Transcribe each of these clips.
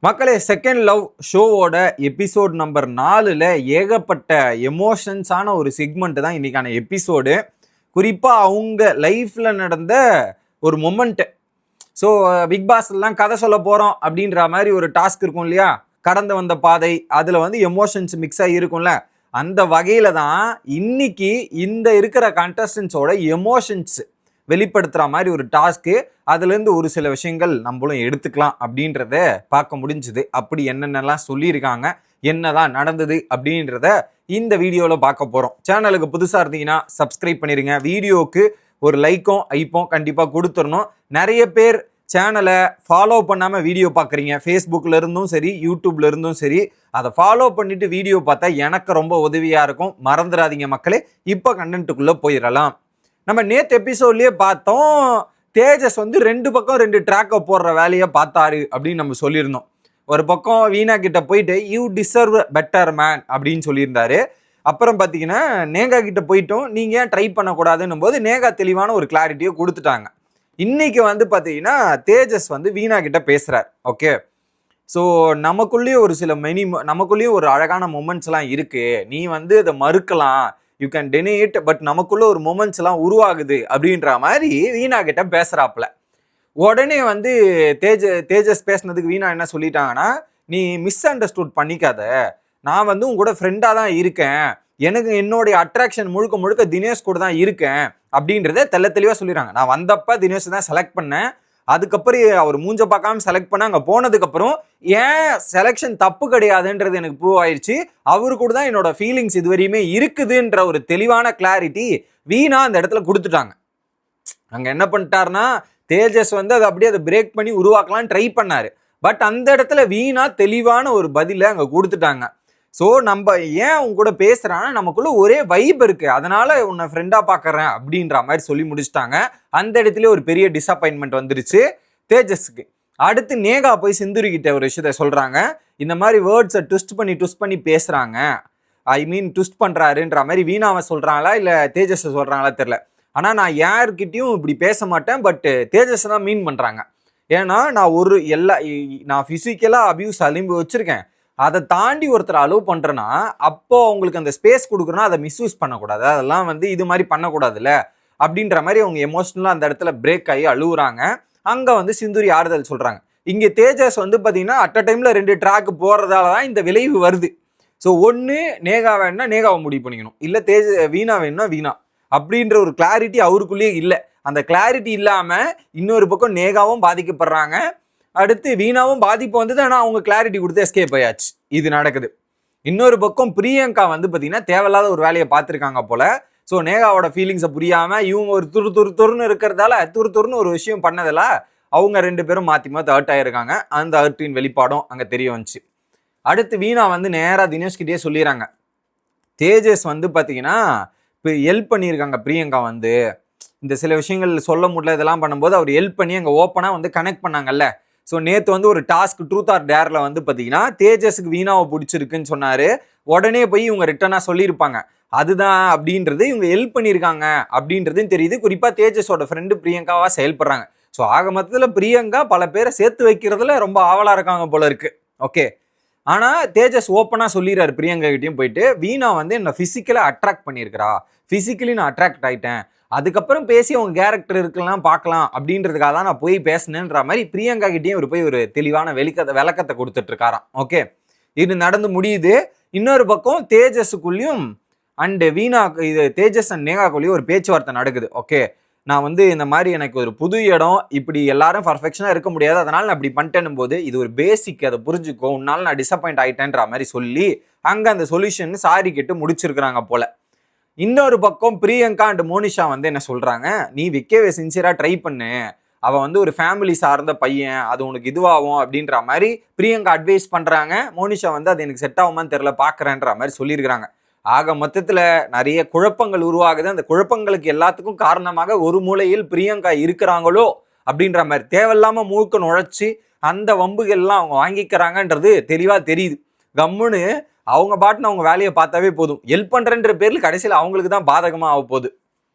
மக்களே, second love ஷோவோட episode number 4ல் ஏகப்பட்ட எமோஷன்ஸான ஒரு செக்மெண்ட் தான் இன்னைக்கான எபிசோடு. குறிப்பாக அவங்க லைஃப்பில் நடந்த ஒரு மொமெண்ட்டு. ஸோ பிக் பாஸ்லாம் கதை சொல்ல போகிறோம் அப்படின்ற மாதிரி ஒரு டாஸ்க் இருக்கும் இல்லையா, கடந்து வந்த பாதை, அதில் வந்து எமோஷன்ஸ் மிக்ஸாக இருக்கும்ல. அந்த வகையில் தான் இன்னைக்கு இந்த இருக்கிற கண்டஸ்டன்ஸோட எமோஷன்ஸ் வெளிப்படுத்துகிற மாதிரி ஒரு டாஸ்க்கு. அதுலேருந்து ஒரு சில விஷயங்கள் நம்மளும் எடுத்துக்கலாம் அப்படின்றத பார்க்க முடிஞ்சுது. அப்படி என்னென்னலாம் சொல்லியிருக்காங்க, என்னதான் நடந்தது அப்படின்றத இந்த வீடியோவில் பார்க்க போகிறோம். சேனலுக்கு புதுசாக இருந்தீங்கன்னா சப்ஸ்கிரைப் பண்ணிடுங்க. வீடியோவுக்கு ஒரு லைக்கும் ஐப்பும் கண்டிப்பாக கொடுத்துடணும். நிறைய பேர் சேனலை ஃபாலோ பண்ணாமல் வீடியோ பார்க்குறீங்க. ஃபேஸ்புக்கில் இருந்தும் சரி, யூடியூப்ல இருந்தும் சரி. அதை ஃபாலோ பண்ணிட்டு வீடியோ பார்த்தா எனக்கு ரொம்ப உதவியாக இருக்கும். மறந்துடாதீங்க மக்களே. இப்போ கண்டென்ட்டுக்குள்ளே போயிடலாம். நம்ம நேற்று எபிசோட்லேயே பார்த்தோம், தேஜஸ் வந்து 2 பக்கம் 2 ட்ராக்கை போடுற வேலையை பார்த்தாரு அப்படின்னு நம்ம சொல்லியிருந்தோம். ஒரு பக்கம் வீணா கிட்ட போயிட்டு யூ டிசர்வ் பெட்டர் மேன் அப்படின்னு சொல்லியிருந்தாரு. அப்புறம் பார்த்தீங்கன்னா நேகா கிட்ட போயிட்டோம், நீங்கள் ஏன் ட்ரை பண்ணக்கூடாதுன்னும் போது நேகா தெளிவான ஒரு கிளாரிட்டியை கொடுத்துட்டாங்க. இன்னைக்கு வந்து பார்த்தீங்கன்னா தேஜஸ் வந்து வீணா கிட்ட பேசுகிறார். ஓகே, ஸோ நமக்குள்ளேயும் ஒரு சில நமக்குள்ளேயும் ஒரு அழகான மொமெண்ட்ஸ்லாம் இருக்குது, நீ வந்து அதை மறுக்கலாம், யூ கேன் டெனி இட், பட் நமக்குள்ள ஒரு மொமெண்ட்ஸ் எல்லாம் உருவாகுது அப்படின்ற மாதிரி வீணா கிட்ட பேசுறாப்புல. உடனே வந்து தேஜஸ் பேசினதுக்கு வீணா என்ன சொல்லிட்டாங்கன்னா, நீ மிஸ் அண்டர்ஸ்டூட் பண்ணிக்காத, நான் வந்து உங்க கூட ஃப்ரெண்டாக தான் இருக்கேன், எனக்கு என்னுடைய அட்ராக்ஷன் முழுக்க முழுக்க தினேஷ் கூட தான் இருக்கேன் அப்படின்றத தெளிவாக சொல்லிடுறாங்க. நான் வந்தப்ப தினேஷ் தான் செலக்ட் பண்ணேன், அதுக்கப்புறம் அவர் மூஞ்ச பார்க்காம செலக்ட் பண்ண, அங்கே போனதுக்கப்புறம் ஏன் செலெக்ஷன் தப்பு கிடையாதுன்றது எனக்கு ப்ரூவ் ஆயிடுச்சு, அவரு கூட தான் என்னோட ஃபீலிங்ஸ் இதுவரையுமே இருக்குதுன்ற ஒரு தெளிவான கிளாரிட்டி வீணா அந்த இடத்துல கொடுத்துட்டாங்க. அங்கே என்ன பண்ணிட்டாருன்னா, தேஜஸ் வந்து அதை பிரேக் பண்ணி உருவாக்கலாம் ட்ரை பண்ணாரு. பட் அந்த இடத்துல வீணா தெளிவான ஒரு பதிலை அங்கே கொடுத்துட்டாங்க. ஸோ நம்ம ஏன் அவங்க கூட பேசுகிறான்னா, நமக்குள்ள ஒரே வைப் இருக்கு, அதனால உன்னை ஃப்ரெண்டாக பார்க்குறேன் அப்படின்ற மாதிரி சொல்லி முடிச்சுட்டாங்க. அந்த இடத்துல ஒரு பெரிய டிசப்பாயின்மெண்ட் வந்துருச்சு தேஜஸ்க்கு. அடுத்து நேகா போய் சிந்துரி கிட்ட ஒரு விஷயத்த சொல்கிறாங்க. இந்த மாதிரி வேர்ட்ஸை ட்விஸ்ட் பண்ணி பேசுகிறாங்க, ஐ மீன் ட்விஸ்ட் பண்ணுறாருன்ற மாதிரி வீணாவை சொல்கிறாங்களா இல்லை தேஜஸை சொல்கிறாங்களா தெரில. ஆனால் நான் யார்கிட்டையும் இப்படி பேச மாட்டேன், பட் தேஜஸை தான் மீன் பண்ணுறாங்க. ஏன்னா நான் ஃபிசிக்கலாக அபியூஸ் அலிம்பு வச்சுருக்கேன், அதை தாண்டி ஒருத்தர் அலோவ் பண்ணுறேன்னா அப்போ அவங்களுக்கு அந்த ஸ்பேஸ் கொடுக்குறோன்னா அதை மிஸ்யூஸ் பண்ணக்கூடாது, அதெல்லாம் வந்து இது மாதிரி பண்ணக்கூடாதுல்ல அப்படின்ற மாதிரி அவங்க எமோஷ்னலாக அந்த இடத்துல பிரேக் ஆகி அழுகுறாங்க. அங்கே வந்து சிந்துரி ஆறுதல் சொல்கிறாங்க. இங்கே தேஜஸ் வந்து பார்த்தீங்கன்னா அட் அ டைமில் 2 ட்ராக் போடுறதால தான் இந்த விளைவு வருது. ஸோ ஒன்று நேகா வேணும்னா நேகாவை முடிவு பண்ணிக்கணும், இல்லை வீணா வேணும்னா வீணா அப்படின்ற ஒரு கிளாரிட்டி அவருக்குள்ளேயே இல்லை. அந்த கிளாரிட்டி இல்லாமல் இன்னொரு பக்கம் நேகாவும் பாதிக்கப்படுறாங்க, அடுத்து வீணாவும் பாதிப்பு வந்தது. ஆனால் அவங்க கிளாரிட்டி கொடுத்து எஸ்கேப் ஆயாச்சு. இது நடக்குது. இன்னொரு பக்கம் பிரியங்கா வந்து பார்த்தீங்கன்னா தேவையில்லாத ஒரு வேலையை பார்த்துருக்காங்க போல. ஸோ நேகாவோட ஃபீலிங்ஸை புரியாமல் இவங்க ஒரு துருன்னு இருக்கிறதால துருன்னு ஒரு விஷயம் பண்ணதில்ல, அவங்க 2 பேரும் மாற்றி ஹர்ட் ஆகிருக்காங்க. அந்த ஹர்ட்டின் வெளிப்பாடும் அங்கே தெரிய வந்துச்சு. அடுத்து வீணா வந்து நேராக தினேஷ்கிட்டே சொல்லிடுறாங்க, தேஜஸ் வந்து பார்த்தீங்கன்னா இப்போ ஹெல்ப் பண்ணியிருக்காங்க பிரியங்கா வந்து இந்த சில விஷயங்கள் சொல்ல முடியல, இதெல்லாம் பண்ணும்போது அவர் ஹெல்ப் பண்ணி அங்கே ஓப்பனாக வந்து கனெக்ட் பண்ணாங்கல்ல. ஸோ நேற்று வந்து ஒரு டாஸ்க் ட்ரூத் ஆர் டேரில் வந்து பார்த்தீங்கன்னா தேஜஸுக்கு வீணாவை பிடிச்சிருக்குன்னு சொன்னார். உடனே போய் இவங்க ரிட்டனாக சொல்லியிருப்பாங்க அதுதான் அப்படின்றது, இவங்க ஹெல்ப் பண்ணியிருக்காங்க அப்படின்றதும் தெரியுது. குறிப்பாக தேஜஸோட ஃப்ரெண்டு பிரியங்காவாக செயல்படுறாங்க. ஸோ ஆக மொத்தத்தில் பிரியங்கா பல பேரை சேர்த்து வைக்கிறதுல ரொம்ப ஆவலாக இருக்காங்க போல இருக்கு. ஓகே, ஆனால் தேஜஸ் ஓப்பனாக சொல்லிடுறாரு பிரியங்கா கிட்டையும் போயிட்டு, வீணா வந்து என்னை ஃபிசிக்கலாக அட்ராக்ட் பண்ணியிருக்கிறா, ஃபிசிக்கலி நான் அட்ராக்ட் ஆகிட்டேன், அதுக்கப்புறம் பேசி அவங்க கேரக்டர் இருக்கலாம் பார்க்கலாம் அப்படின்றதுக்காக தான் நான் போய் பேசினேன்ற மாதிரி பிரியங்கா கிட்டேயும் ஒரு போய் ஒரு தெளிவான விளக்கத்தை கொடுத்துட்டு இருக்காராம். ஓகே, இது நடந்து முடியுது. இன்னொரு பக்கம் தேஜஸுக்குள்ளேயும் அண்டு தேஜஸ் அண்ட் நேகாக்குள்ளேயும் ஒரு பேச்சுவார்த்தை நடக்குது. ஓகே, நான் வந்து இந்த மாதிரி எனக்கு ஒரு புது இடம், இப்படி எல்லாரும் பர்ஃபெக்ஷனாக இருக்க முடியாது, அதனால நான் இப்படி பண்ணிட்டேன்னும் போது இது ஒரு பேசிக், அதை புரிஞ்சுக்கோ, உன்னால நான் டிசப்பாயிண்ட் ஆகிட்டேன்ற மாதிரி சொல்லி அங்கே அந்த சொல்யூஷன் சாரி கேட்டு முடிச்சிருக்கிறாங்க போல. இன்னொரு பக்கம் பிரியங்கா அண்ட் மோனிஷா வந்து என்ன சொல்றாங்க, நீ விக்கேவை சின்சியரா ட்ரை பண்ணு, அவன் வந்து ஒரு ஃபேமிலி சார்ந்த பையன், அது உனக்கு இதுவாகும் அப்படின்ற மாதிரி பிரியங்கா அட்வைஸ் பண்றாங்க. மோனிஷா வந்து அது எனக்கு செட் ஆகுமான்னு தெரியல, பாக்குறேன்ற மாதிரி சொல்லியிருக்கிறாங்க. ஆக மொத்தத்துல நிறைய குழப்பங்கள் உருவாகுது. அந்த குழப்பங்களுக்கு எல்லாத்துக்கும் காரணமாக ஒரு மூலையில் பிரியங்கா இருக்கிறாங்களோ அப்படின்ற மாதிரி தேவையில்லாம மூக்க நுழைச்சி அந்த வம்புகள்லாம் அவங்க வாங்கிக்கிறாங்கன்றது தெளிவா தெரியுது. கம்முன்னு அவங்க பாட்டுன்னு அவங்க வேலையை பார்த்தாவே போதும், ஹெல்ப் பண்றேன்ற பேரில் கடைசியில் அவங்களுக்கு தான் பாதகமாக ஆக போகுது.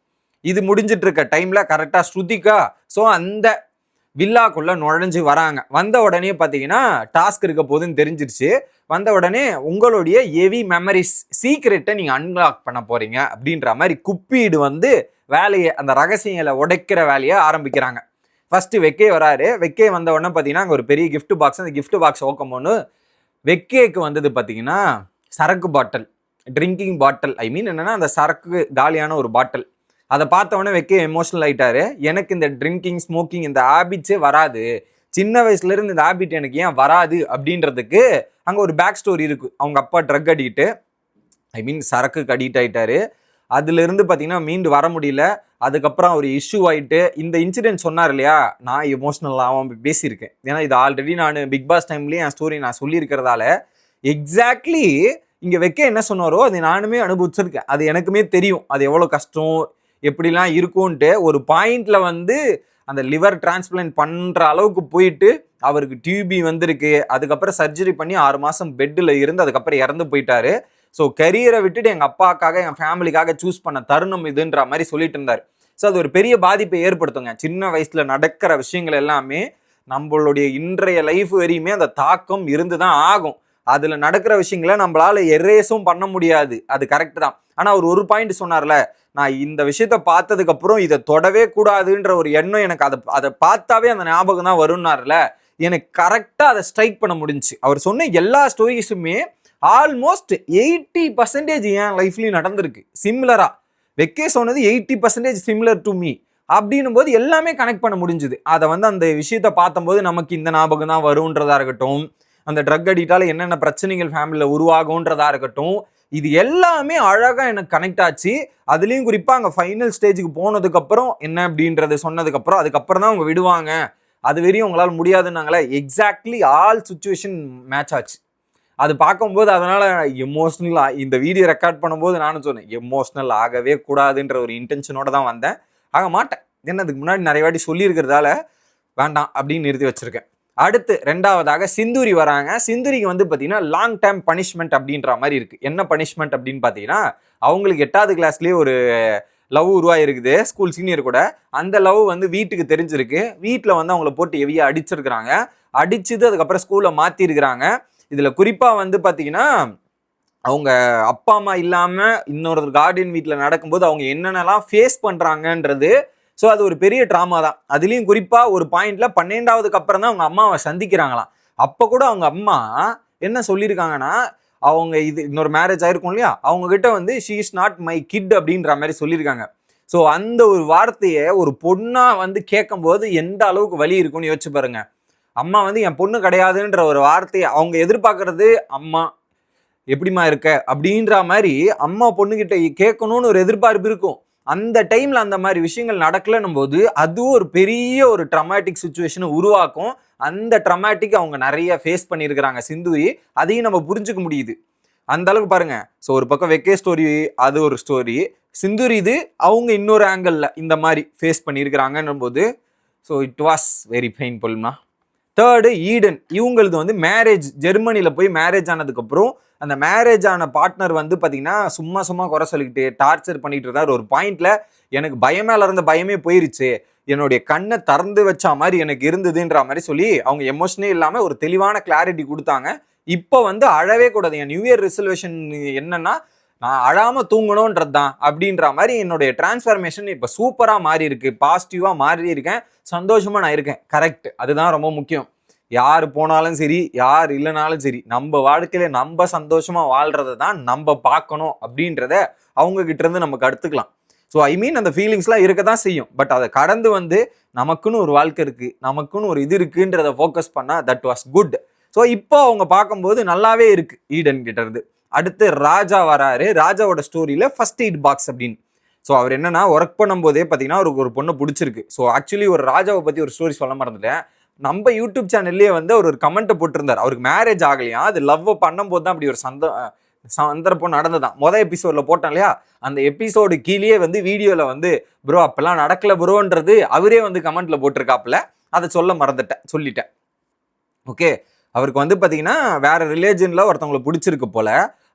இது முடிஞ்சிட்டு இருக்க டைம்ல கரெக்டாக ஸ்ருதிகா ஸோ அந்த வில்லாக்குள்ள நுழைஞ்சு வராங்க. வந்த உடனே பார்த்தீங்கன்னா டாஸ்க் இருக்க போதுன்னு தெரிஞ்சிருச்சு. வந்த உடனே உங்களுடைய ஹெவி மெமரிஸ் சீக்ரெட்டை நீங்க அன்லாக் பண்ண போறீங்க அப்படின்ற மாதிரி குப்பீடு வந்து வேலையை, அந்த ரகசியங்களை உடைக்கிற வேலையை ஆரம்பிக்கிறாங்க. ஃபர்ஸ்ட் வெக்கே வராரு. வெக்கே வந்த உடனே பார்த்தீங்கன்னா அங்கே ஒரு பெரிய கிஃப்ட் பாக்ஸ். அந்த கிஃப்ட் பாக்ஸ் ஓப்பன் பண்ணு. வெக்கேக்கு வந்தது பார்த்தீங்கன்னா சரக்கு பாட்டில், ட்ரிங்கிங் பாட்டில். ஐ மீன் என்னன்னா அந்த சரக்கு காலியான ஒரு பாட்டில். அதை பார்த்த உடனே வெக்கே எமோஷனல் ஆயிட்டாரு. எனக்கு இந்த ட்ரிங்கிங், ஸ்மோக்கிங் இந்த ஹேபிட்ஸே வராது, சின்ன வயசுல இருந்து இந்த ஹேபிட் எனக்கு ஏன் வராது அப்படின்றதுக்கு அங்கே ஒரு பேக் ஸ்டோரி இருக்கு. அவங்க அப்பா ட்ரக் அடிக்ட்டு, ஐ மீன் சரக்குக்கு அடிக்ட் ஆயிட்டாரு. அதுல இருந்து பார்த்தீங்கன்னா மீண்டு வர முடியல. அதுக்கப்புறம் ஒரு இஷ்யூ ஆயிட்டு இந்த இன்சிடென்ட் சொன்னார் இல்லையா, நான் எமோஷனலாகவும் பேசியிருக்கேன். ஏன்னா இது ஆல்ரெடி நான் பிக் பாஸ் டைம்லேயே என் ஸ்டோரி நான் சொல்லியிருக்கிறதால எக்ஸாக்ட்லி இங்கே வைக்க என்ன சொன்னாரோ அது நானுமே அனுபவிச்சிருக்கேன். அது எனக்குமே தெரியும் அது எவ்வளோ கஷ்டம் எப்படிலாம் இருக்கும்ன்ட்டு. ஒரு பாயிண்ட்ல வந்து அந்த லிவர் டிரான்ஸ்பிளான்ட் பண்ணுற அளவுக்கு போயிட்டு அவருக்கு டியூபி வந்திருக்கு. அதுக்கப்புறம் சர்ஜரி பண்ணி 6 மாதம் பெட்டில் இருந்து அதுக்கப்புறம் இறந்து போயிட்டாரு. ஸோ கரியரை விட்டுட்டு எங்கள் அப்பாக்காக என் ஃபேமிலிக்காக சூஸ் பண்ண தருணம் இதுன்ற மாதிரி சொல்லிட்டு இருந்தார். ஸோ அது ஒரு பெரிய பாதிப்பை ஏற்படுத்துங்க. சின்ன வயசுல நடக்கிற விஷயங்கள் எல்லாமே நம்மளுடைய இன்றைய லைஃப் வரையுமே அந்த தாக்கம் இருந்து தான் ஆகும். அதுல நடக்கிற விஷயங்களை நம்மளால எரேஸும் பண்ண முடியாது, அது கரெக்ட் தான். ஆனா அவர் ஒரு பாயிண்ட் சொன்னார்ல, நான் இந்த விஷயத்த பார்த்ததுக்கு அப்புறம் இதை தொடவே கூடாதுன்ற ஒரு எண்ணம் எனக்கு அதை பார்த்தாவே அந்த ஞாபகம் தான் வரும்னார்ல, எனக்கு கரெக்டா அதை ஸ்ட்ரைக் பண்ண முடிஞ்சு. அவர் சொன்ன எல்லா ஸ்டோரிஸுமே ஆல்மோஸ்ட் 80% என் லைஃப்லயும் நடந்திருக்கு சிமிலரா. வெக்கே சொன்னது 80% சிமிலர் டு மீ அப்படின்னும் போது எல்லாமே கனெக்ட் பண்ண முடிஞ்சுது. அதை வந்து அந்த விஷயத்த பார்த்தம்போது நமக்கு இந்த ஞாபகம் தான் வரும்ன்றதா இருக்கட்டும், அந்த ட்ரக் அடிக்டால என்னென்ன பிரச்சனைகள் ஃபேமிலியில் உருவாகும்ன்றதா இருக்கட்டும், இது எல்லாமே அழகா எனக்கு கனெக்ட் ஆச்சு. அதுலேயும் குறிப்பா அங்கே ஃபைனல் ஸ்டேஜுக்கு போனதுக்கப்புறம் என்ன அப்படின்றது சொன்னதுக்கப்புறம் அதுக்கப்புறம் தான் அவங்க விடுவாங்க, அது வரையும் உங்களால் முடியாதுன்னாங்களே, எக்ஸாக்ட்லி ஆல் சுச்சுவேஷன் மேட்ச் ஆச்சு. அது பார்க்கும்போது அதனால எமோஷ்னல் இந்த வீடியோ ரெக்கார்ட் பண்ணும்போது நானும் சொன்னேன் எமோஷ்னல் ஆகவே கூடாதுன்ற ஒரு இன்டென்ஷனோட தான் வந்தேன். ஆக மாட்டேன், என்ன அதுக்கு முன்னாடி நிறைய வாட்டி சொல்லியிருக்கிறதால வேண்டாம் அப்படின்னு நிறுத்தி வச்சிருக்கேன். அடுத்து ரெண்டாவதாக சிந்துரி வராங்க. சிந்துரிக்கு வந்து பார்த்தீங்கன்னா லாங் டைம் பனிஷ்மெண்ட் அப்படின்ற மாதிரி இருக்கு. என்ன பனிஷ்மெண்ட் அப்படின்னு பார்த்தீங்கன்னா, அவங்களுக்கு 8வது கிளாஸ்லேயே ஒரு லவ் உருவாயிருக்குது ஸ்கூல் சீனியர் கூட. அந்த லவ் வந்து வீட்டுக்கு தெரிஞ்சிருக்கு. வீட்டில் வந்து அவங்கள போட்டு ஹெவியா அடிச்சிருக்கிறாங்க. அடிச்சுது அதுக்கப்புறம் ஸ்கூலில் மாற்றிருக்கிறாங்க. இதில் குறிப்பாக வந்து பார்த்தீங்கன்னா அவங்க அப்பா அம்மா இல்லாமல் இன்னொரு கார்டியன் வீட்டில் நடக்கும்போது அவங்க என்னென்னலாம் ஃபேஸ் பண்ணுறாங்கன்றது, ஸோ அது ஒரு பெரிய ட்ராமா தான். அதுலேயும் குறிப்பாக ஒரு பாயிண்ட்ல 12வதுக்கு அப்புறம் தான் அவங்க அம்மாவை சந்திக்கிறாங்களாம். அப்போ கூட அவங்க அம்மா என்ன சொல்லியிருக்காங்கன்னா, அவங்க இது இன்னொரு மேரேஜ் ஆயிருக்கும் இல்லையா, அவங்க கிட்ட வந்து she is not my kid அப்படின்ற மாதிரி சொல்லியிருக்காங்க. ஸோ அந்த ஒரு வார்த்தையை ஒரு பொண்ணா வந்து கேட்கும்போது எந்த அளவுக்கு வலி இருக்கும்னு யோசிச்சு பாருங்க. அம்மா வந்து என் பொண்ணு கிடையாதுன்ற ஒரு வார்த்தையை அவங்க எதிர்பார்க்கறது, அம்மா எப்படிமா இருக்க அப்படின்ற மாதிரி அம்மா பொண்ணுகிட்ட கேட்கணும்னு ஒரு எதிர்பார்ப்பு இருக்கும். அந்த டைம்ல அந்த மாதிரி விஷயங்கள் நடக்கலன்னும் போது அதுவும் ஒரு பெரிய ஒரு ட்ரமாட்டிக் சுச்சுவேஷனை உருவாக்கும். அந்த ட்ரமாட்டிக் அவங்க நிறைய ஃபேஸ் பண்ணியிருக்கிறாங்க சிந்துரி. அதையும் நம்ம புரிஞ்சுக்க முடியுது அந்த அளவுக்கு பாருங்க. ஸோ ஒரு பக்கம் வெக்கே ஸ்டோரி அது ஒரு ஸ்டோரி, சிந்துரி இது அவங்க இன்னொரு ஆங்கிள் இந்த மாதிரி ஃபேஸ் பண்ணியிருக்கிறாங்கன்னும் போது ஸோ இட் வாஸ் வெரி பெயின்ஃபுல்னா. தேர்டு ஈடன். இவங்களது வந்து மேரேஜ், ஜெர்மனியில் போய் மேரேஜ் ஆனதுக்கப்புறம் அந்த மேரேஜ் ஆன பார்ட்னர் வந்து பார்த்தீங்கன்னா சும்மா குறை சொல்லிக்கிட்டு டார்ச்சர் பண்ணிட்டு இருந்தார். ஒரு பாயிண்ட்ல எனக்கு பயமேல இருந்த பயமே போயிருச்சு, என்னுடைய கண்ணை திறந்து வச்சா மாதிரி எனக்கு இருந்ததுன்ற மாதிரி சொல்லி அவங்க எமோஷனே இல்லாமல் ஒரு தெளிவான கிளாரிட்டி கொடுத்தாங்க. இப்போ வந்து அழவே கூடாது, என் நியூ இயர் ரெசல்யூஷன் என்னன்னா நான் அழாம தூங்கணும்ன்றது தான் அப்படின்ற மாதிரி என்னுடைய டிரான்ஸ்ஃபர்மேஷன் இப்போ சூப்பராக மாறி இருக்கு, பாசிட்டிவாக மாறி இருக்கேன், சந்தோஷமா நான் இருக்கேன். கரெக்ட், அதுதான் ரொம்ப முக்கியம். யார் போனாலும் சரி, யார் இல்லைனாலும் சரி, நம்ம வாழ்க்கையில நம்ம சந்தோஷமா வாழ்றதை தான் நம்ம பார்க்கணும் அப்படின்றத அவங்க கிட்ட இருந்து நமக்கு எடுத்துக்கலாம். ஸோ ஐ மீன் அந்த ஃபீலிங்ஸ்லாம் இருக்க தான் செய்யும். பட் அதை கடந்து வந்து நமக்குன்னு ஒரு வாழ்க்கை இருக்கு, நமக்குன்னு ஒரு இது இருக்குன்றதை ஃபோக்கஸ் பண்ணா தட் வாஸ் குட். ஸோ இப்போ அவங்க பார்க்கும்போது நல்லாவே இருக்கு ஈடன் கிட்ட இருந்து. அடுத்து ராஜா வராரு. ராஜாவோட ஸ்டோரியில ஃபர்ஸ்ட் எய்ட் பாக்ஸ் அப்படின்னு. ஸோ அவர் என்னன்னா ஒர்க் பண்ணும்போதே பார்த்தீங்கன்னா அவருக்கு ஒரு பொண்ணு பிடிச்சிருக்கு. ஸோ ஆக்சுவலி ஒரு ராஜாவை பற்றி ஒரு ஸ்டோரி சொல்ல மறந்துட்டேன். நம்ம யூடியூப் சேனல்லேயே வந்து அவர் ஒரு கமெண்ட் போட்டிருந்தார், அவருக்கு மேரேஜ் ஆகலையா, அது லவ் பண்ணும்போது தான் அப்படி ஒரு சந்தர்ப்பம் நடந்ததான். மொதல் எபிசோட்ல போட்டோம் இல்லையா, அந்த எபிசோடு கீழே வந்து வீடியோல வந்து ப்ரோ அப்பெல்லாம் நடக்கல ப்ரோன்றது அவரே வந்து கமெண்ட்ல போட்டிருக்காப்புல. அதை சொல்ல சொல்லிட்டேன். ஓகே, அவருக்கு வந்து பார்த்தீங்கன்னா வேற ரிலேஜன்ல ஒருத்தவங்களை பிடிச்சிருக்கு போல.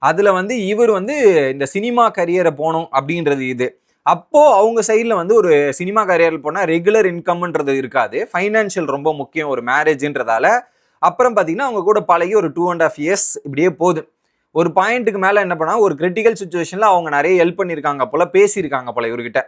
அதுல வந்து இவர் வந்து இந்த சினிமா கரியரை போகணும் அப்படின்றது இது. அப்போ அவங்க சைடில் வந்து ஒரு சினிமா கரியர் போனால் ரெகுலர் இன்கம்ன்றது இருக்காது, ஃபைனான்ஷியல் ரொம்ப முக்கியம் ஒரு மேரேஜ்ன்றதால. அப்புறம் பார்த்தீங்கன்னா அவங்க கூட பழகி ஒரு 2.5 இயர்ஸ் இப்படியே போகுது. ஒரு பாயிண்ட்டுக்கு மேலே என்ன பண்ணா, ஒரு கிரிட்டிக்கல் சுச்சுவேஷனில் அவங்க நிறைய ஹெல்ப் பண்ணியிருக்காங்க போல, பேசியிருக்காங்க போல இவர்கிட்ட.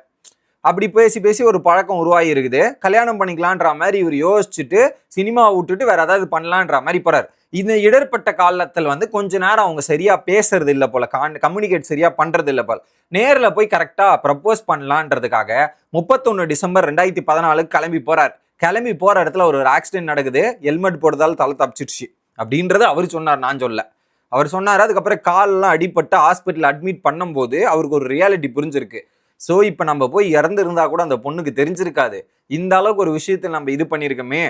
அப்படி பேசி பேசி ஒரு பழக்கம் உருவாகி இருக்குது. கல்யாணம் பண்ணிக்கலான்ற மாதிரி இவர் யோசிச்சுட்டு சினிமாவை விட்டுட்டு வேற ஏதாவது பண்ணலான்ற மாதிரி போறாரு. இந்த இடர்பட்ட காலத்தில் வந்து கொஞ்ச நேரம் அவங்க சரியா பேசுறது இல்லை போல, கம்யூனிகேட் சரியா பண்றது இல்லை போல. நேரில் போய் கரெக்டா ப்ரப்போஸ் பண்ணலான்றதுக்காக 31 டிசம்பர் 2014 கிளம்பி போறார். கிளம்பி போற இடத்துல ஒரு ஆக்சிடென்ட் நடக்குது. ஹெல்மெட் போடுறதால தலை தப்பிச்சிடுச்சு அப்படின்றத அவர் சொன்னார், நான் சொல்ல. அவர் சொன்னார். அதுக்கப்புறம் கால்லாம் அடிபட்டு ஹாஸ்பிட்டல் அட்மிட் பண்ணும்போது அவருக்கு ஒரு ரியாலிட்டி புரிஞ்சிருக்கு. ஸோ இப்போ நம்ம போய் இறந்துருந்தா கூட அந்த பொண்ணுக்கு தெரிஞ்சிருக்காது, இந்த அளவுக்கு ஒரு விஷயத்தை நம்ம இது பண்ணியிருக்கோமே,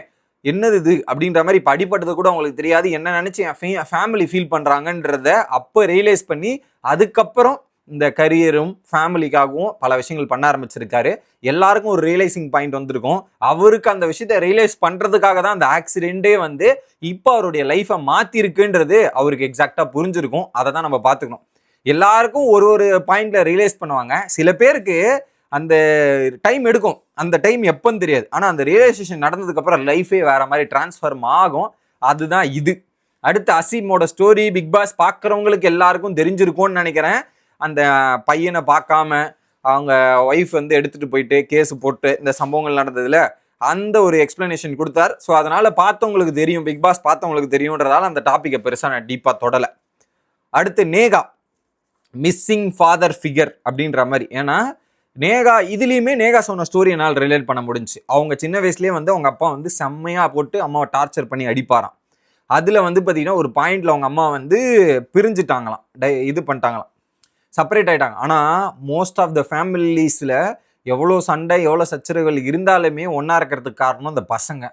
என்னது இது அப்படின்ற மாதிரி. இப்போ அடிப்பட்டது கூட அவங்களுக்கு தெரியாது, என்ன நினச்சி என் ஃபேமிலி ஃபீல் பண்ணுறாங்கன்றத அப்போ ரியலைஸ் பண்ணி அதுக்கப்புறம் இந்த கரியரும் ஃபேமிலிக்காகவும் பல விஷயங்கள் பண்ண ஆரம்பிச்சிருக்காரு. எல்லாருக்கும் ஒரு ரியலைசிங் பாயிண்ட் வந்திருக்கும். அவருக்கு அந்த விஷயத்தை ரியலைஸ் பண்ணுறதுக்காக தான் அந்த ஆக்சிடென்ட்டே வந்து இப்போ அவருடைய லைஃப்பை மாற்றிருக்குன்றது அவருக்கு எக்ஸாக்டாக புரிஞ்சிருக்கும். அதை தான் நம்ம பார்த்துக்கணும். எல்லாருக்கும் ஒரு ஒரு பாயிண்ட்ல ரியலைஸ் பண்ணுவாங்க. சில பேருக்கு அந்த டைம் எடுக்கும், அந்த டைம் எப்போன்னு தெரியாது. ஆனால் அந்த ரியலைசேஷன் நடந்ததுக்கு அப்புறம் லைஃபே வேற மாதிரி டிரான்ஸ்ஃபார்ம் ஆகும். அதுதான் இது. அடுத்து அசீமோட ஸ்டோரி பிக் பாஸ் பார்க்குறவங்களுக்கு எல்லாருக்கும் தெரிஞ்சிருக்கும்னு நினைக்கிறேன். அந்த பையனை பார்க்காம அவங்க ஒய்ஃப் வந்து எடுத்துட்டு போயிட்டு கேஸ் போட்டு இந்த சம்பவங்கள் நடந்ததுல அந்த ஒரு எக்ஸ்பிளனேஷன் கொடுத்தார். ஸோ அதனால பார்த்தவங்களுக்கு தெரியும், பிக் பாஸ் பார்த்தவங்களுக்கு தெரியும்ன்றதால அந்த டாப்பிக்கை பெருசாக நான் டீப்பாக தொடலை. அடுத்து நேகா மிஸ்ஸிங் ஃபாதர் ஃபிகர் அப்படின்ற மாதிரி. ஏன்னா நேகா இதுலேயுமே நேகா சொன்ன ஸ்டோரி என்னால் ரிலேட் பண்ண முடிஞ்சு. அவங்க சின்ன வயசுலேயே வந்து அவங்க அப்பா வந்து செம்மையாக போட்டு அம்மாவை டார்ச்சர் பண்ணி அடிப்பாராம். அதில் வந்து பார்த்தீங்கன்னா ஒரு பாயிண்டில் அவங்க அம்மா வந்து பிரிஞ்சுட்டாங்களாம், இது பண்ணிட்டாங்களாம், செப்பரேட் ஆகிட்டாங்க. ஆனால் மோஸ்ட் ஆஃப் த ஃபேமிலிஸில் எவ்வளோ சண்டை எவ்வளோ சச்சரவுகள் இருந்தாலுமே ஒன்றா இருக்கிறதுக்கு காரணம் அந்த பசங்க.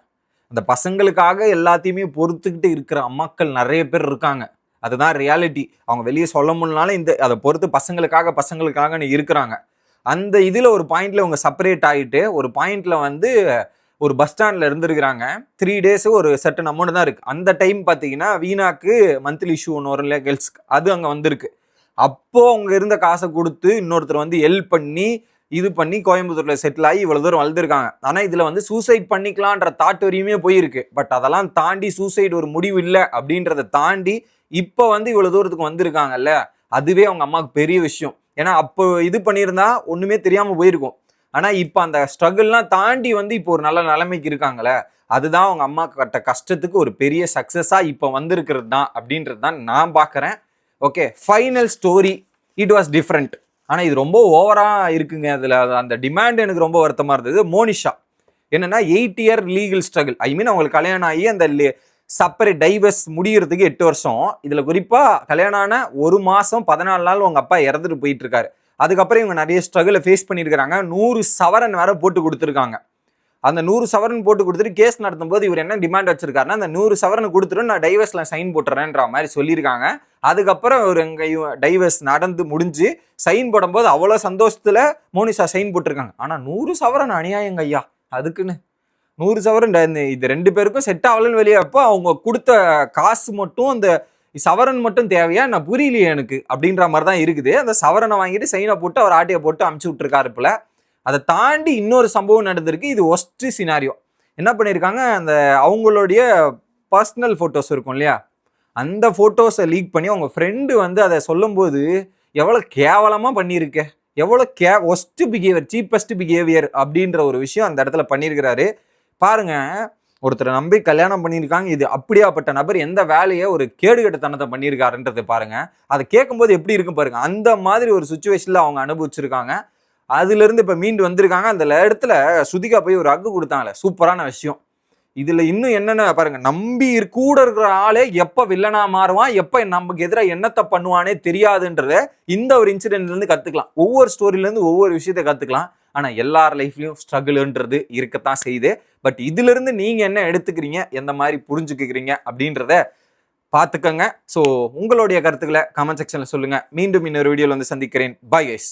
அந்த பசங்களுக்காக எல்லாத்தையுமே பொறுத்துக்கிட்டு இருக்கிற அம்மாக்கள் நிறைய பேர் இருக்காங்க. அதுதான் ரியாலிட்டி. அவங்க வெளியே சொல்ல முடியலனாலும் இந்த அதை பொறுத்து பசங்களுக்காக இருக்கிறாங்க. அந்த இதில் ஒரு பாயிண்ட்ல இவங்க செப்பரேட் ஆகிட்டு ஒரு பாயிண்ட்ல வந்து ஒரு பஸ் ஸ்டாண்டில் இருந்துருக்கிறாங்க. 3 days ஒரு சர்டன் அமௌண்ட் தான் இருக்குது. அந்த டைம் பார்த்தீங்கன்னா வீணாக்கு மந்த்லி இஷ்யூ ஒன்று வரும் இல்லையா கேர்ள்ஸ்க்கு, அது அங்கே வந்திருக்கு. அப்போது அவங்க இருந்த காசை கொடுத்து இன்னொருத்தர் வந்து ஹெல்ப் பண்ணி இது பண்ணி கோயம்புத்தூரில் செட்டில் ஆகி இவ்வளோ தூரம் வளர்ந்துருக்காங்க. ஆனால் இதில் வந்து சூசைட் பண்ணிக்கலான்ற தாட் வரையுமே போயிருக்கு. பட் அதெல்லாம் தாண்டி சூசைட் ஒரு முடிவு இல்லை அப்படின்றத தாண்டி இப்போ வந்து இவ்வளோ தூரத்துக்கு வந்திருக்காங்கல்ல, அதுவே அவங்க அம்மாவுக்கு பெரிய விஷயம். ஏன்னா அப்போ இது பண்ணியிருந்தா ஒன்றுமே தெரியாமல் போயிருக்கும். ஆனால் இப்போ அந்த ஸ்ட்ரகிள்லாம் தாண்டி வந்து இப்போ ஒரு நல்ல நிலைமைக்கு இருக்காங்களே, அதுதான் அவங்க அம்மா கட்ட கஷ்டத்துக்கு ஒரு பெரிய சக்ஸஸாக இப்போ வந்திருக்கிறது தான் அப்படின்றது தான் நான் பார்க்குறேன். Okay, final story it was different. ஆனால் இது ரொம்ப ஓவராக இருக்குங்க. அதில் அந்த டிமாண்ட் எனக்கு ரொம்ப வருத்தமாக இருந்தது. மோனிஷா என்னென்னா 8 year லீகல் ஸ்ட்ரகிள். ஐ மீன் அவங்களுக்கு கல்யாணம் ஆகி அந்த செப்பரேட் டைவர்ஸ் முடிகிறதுக்கு 8 வருஷம். இதில் குறிப்பாக கல்யாணம் ஆன 1 மாதம் 14 நாள் உங்கள் அப்பா இறந்துட்டு போயிட்டு இருக்காரு. அதுக்கப்புறம் இவங்க நிறைய ஸ்ட்ரகிளை ஃபேஸ் பண்ணியிருக்கிறாங்க. 100 சவரன் வேற போட்டு கொடுத்துருக்காங்க. அந்த 100 சவரன் போட்டு கொடுத்துட்டு கேஸ் நடத்தும் போது இவர் என்ன டிமாண்ட் வச்சிருக்காருன்னா, அந்த 100 சவரன் கொடுத்துட்டு நான் டைவர்ஸில் சைன் போட்டுறேன்ற மாதிரி சொல்லியிருக்காங்க. அதுக்கப்புறம் ஒரு டைவர்ஸ் நடந்து முடிஞ்சு சைன் போடும்போது அவ்வளோ சந்தோஷத்தில் மோனிஷா சைன் போட்டிருக்காங்க. ஆனால் 100 சவரன் அநியாயங்க ஐயா, அதுக்குன்னு 100 சவரன் இது 2 பேருக்கும் செட் ஆகலன்னு வெளியே அப்போ அவங்க கொடுத்த காசு மட்டும் அந்த சவரன் மட்டும் தேவையா, நான் புரியலையே எனக்கு அப்படின்ற மாதிரி தான் இருக்குது. அந்த சவரனை வாங்கிட்டு சைனை போட்டு அவர் ஆட்டையை போட்டு அமுச்சு விட்டுருக்காரு போல. அதை தாண்டி இன்னொரு சம்பவம் நடந்திருக்கு. இது ஒஸ்ட் சினாரியோ. என்ன பண்ணியிருக்காங்க, அந்த அவங்களுடைய பர்சனல் ஃபோட்டோஸ் இருக்கும் இல்லையா, அந்த ஃபோட்டோஸை லீக் பண்ணி அவங்க ஃப்ரெண்டு வந்து அதை சொல்லும்போது எவ்வளோ கேவலமாக பண்ணியிருக்க, எவ்வளோ ஒஸ்ட் பிஹேவியர், சீப்பஸ்ட் பிஹேவியர் அப்படின்ற ஒரு விஷயம் அந்த இடத்துல பண்ணியிருக்கிறாரு. பாருங்க, ஒருத்தரை நம்பி கல்யாணம் பண்ணியிருக்காங்க. இது அப்படியாப்பட்ட நபர் எந்த வேலையை ஒரு கேடுகட்டத்தனத்தை பண்ணியிருக்காருன்றது பாருங்க. அதை கேட்கும்போது எப்படி இருக்கும் பாருங்க. அந்த மாதிரி ஒரு சுச்சுவேஷன்ல அவங்க அனுபவிச்சிருக்காங்க. அதுல இருந்து இப்ப மீண்டு வந்திருக்காங்க. அந்த இடத்துல சுதிகா போய் ஒரு ஹக் கொடுத்தாங்களே, சூப்பரான விஷயம். இதுல இன்னும் என்னென்ன பாருங்க, நம்பி கூட இருக்கிற ஆளே எப்ப வில்லனா மாறுவான், எப்ப நமக்கு எதிராக என்னத்தை பண்ணுவானே தெரியாதுன்றத இந்த ஒரு இன்சிடென்ட்ல இருந்து கத்துக்கலாம். ஒவ்வொரு ஸ்டோரியில இருந்து ஒவ்வொரு விஷயத்தை கத்துக்கலாம். ஆனா எல்லார் லைஃப்லயும் ஸ்ட்ரகிள்ன்றது இருக்கத்தான் செய்யுது. பட் இதுல இருந்து நீங்க என்ன எடுத்துக்கிறீங்க, எந்த மாதிரி புரிஞ்சுக்கிறீங்க அப்படின்றத பார்த்துக்கங்க. ஸோ உங்களுடைய கருத்துக்களை கமெண்ட் செக்ஷன்ல சொல்லுங்க. மீண்டும் இன்னொரு வீடியோல வந்து சந்திக்கிறேன். Bye guys.